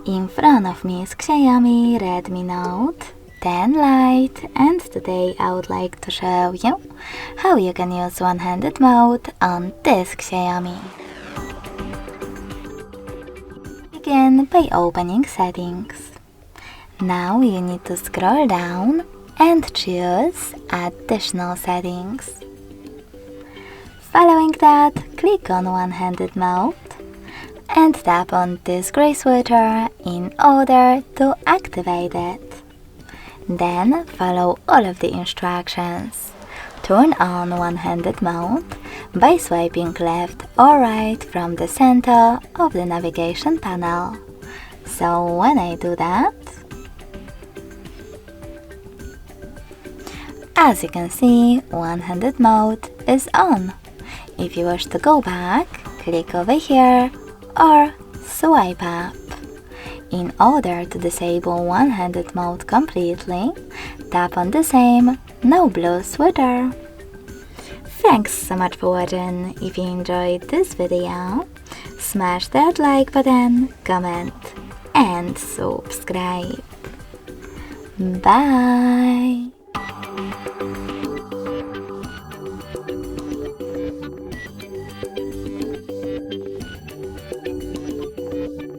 In front of me is XIAOMI Redmi Note 10 Lite, and today I would like to show you how you can use one-handed mode on this XIAOMI. Begin by opening settings. Now you need to scroll down and choose additional settings. Following that, click on one-handed mode and tap on this gray switcher in order to activate it. Then follow all of the instructions. Turn on one-handed mode by swiping left or right from the center of the navigation panel. So when I do that, as you can see, one-handed mode is on. If you wish to go back, click over here or swipe up. In order to disable one-handed mode completely, tap on the same no blue switcher. Thanks so much for watching. If you enjoyed this video, smash that like button, comment and subscribe. Bye!